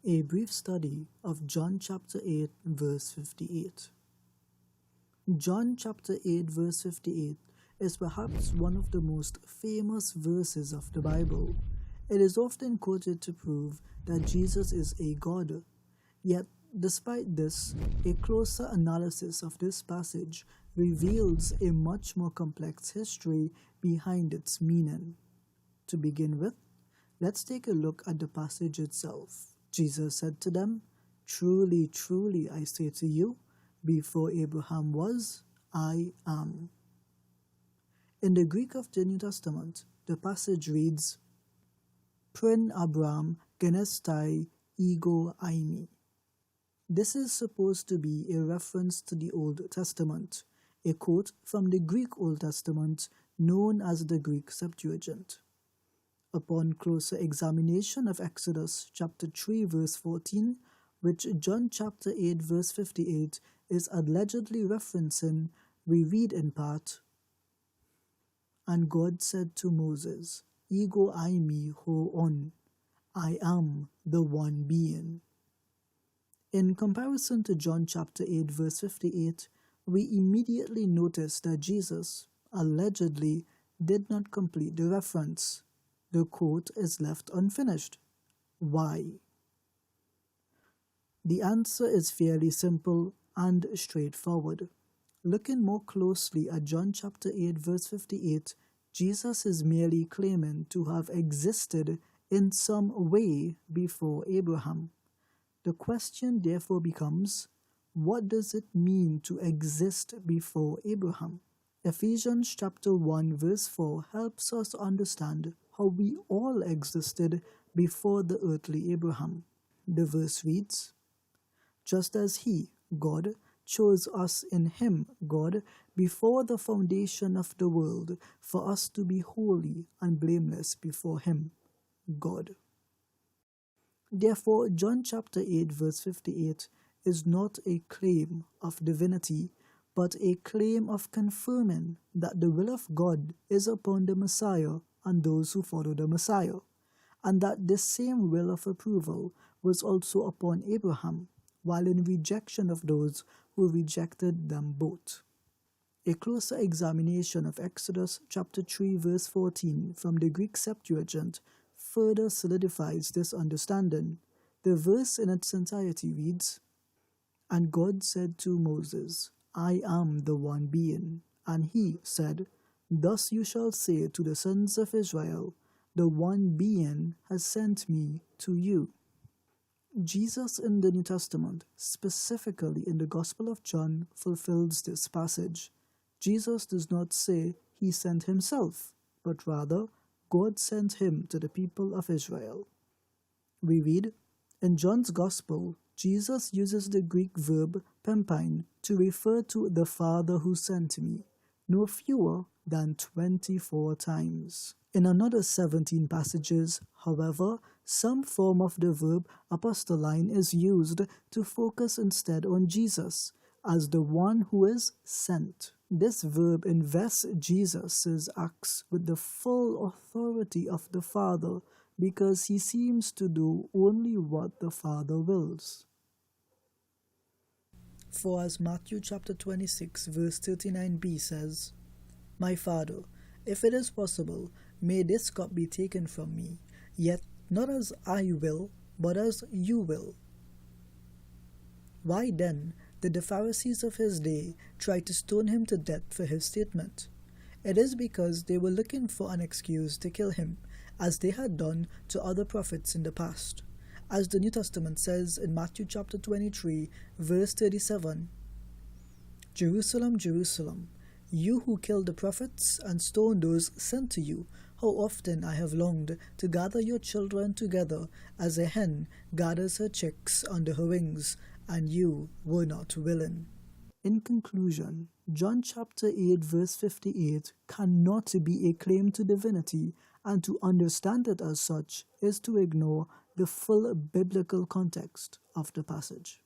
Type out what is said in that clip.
A brief study of John chapter 8 verse 58. John chapter 8 verse 58 is perhaps one of the most famous verses of the Bible. It is often quoted to prove that Jesus is a God. Yet, despite this, a closer analysis of this passage reveals a much more complex history behind its meaning. To begin with, let's take a look at the passage itself. Jesus said to them, "Truly, truly, I say to you, before Abraham was, I am." In the Greek of the New Testament, the passage reads, "Prin Abraham genestai ego aimi." This is supposed to be a reference to the Old Testament, a quote from the Greek Old Testament known as the Greek Septuagint. Upon closer examination of Exodus chapter 3 verse 14, which John chapter 8 verse 58 is allegedly referencing, we read in part, "And God said to Moses, Ego aimi ho on, I am the one being." In comparison to John chapter 8 verse 58, we immediately notice that Jesus, allegedly, did not complete the reference. The quote is left unfinished. Why? The answer is fairly simple and straightforward. Looking more closely at John chapter 8 verse 58, Jesus is merely claiming to have existed in some way before Abraham. The question therefore becomes, what does it mean to exist before Abraham? Ephesians chapter 1 verse 4 helps us understand how we all existed before the earthly Abraham. The verse reads, "Just as he, God, chose us in him, God, before the foundation of the world, for us to be holy and blameless before him, God." Therefore, John chapter 8 verse 58 is not a claim of divinity, but a claim of confirming that the will of God is upon the Messiah and those who follow the Messiah, and that this same will of approval was also upon Abraham, while in rejection of those who rejected them both. A closer examination of Exodus chapter 3 verse 14 from the Greek Septuagint further solidifies this understanding. The verse in its entirety reads, "And God said to Moses, I am the one being. And he said, Thus you shall say to the sons of Israel, the one being has sent me to you." Jesus in the New Testament, specifically in the Gospel of John, fulfills this passage. Jesus does not say he sent himself, but rather God sent him to the people of Israel. We read, in John's Gospel, Jesus uses the Greek verb pempine to refer to the Father who sent me, no fewer than 24 times. In another 17 passages, however, some form of the verb apostoline is used to focus instead on Jesus as the one who is sent. This verb invests Jesus' acts with the full authority of the Father because he seems to do only what the Father wills. For as Matthew chapter 26 verse 39b says, "My Father, if it is possible, may this cup be taken from me, yet not as I will, but as you will." Why then did the Pharisees of his day try to stone him to death for his statement? It is because they were looking for an excuse to kill him, as they had done to other prophets in the past. As the New Testament says in Matthew chapter 23, verse 37, "Jerusalem, Jerusalem, you who kill the prophets and stone those sent to you, how often I have longed to gather your children together as a hen gathers her chicks under her wings, and you were not willing." In conclusion, John chapter 8 verse 58 cannot be a claim to divinity, and to understand it as such is to ignore the full biblical context of the passage.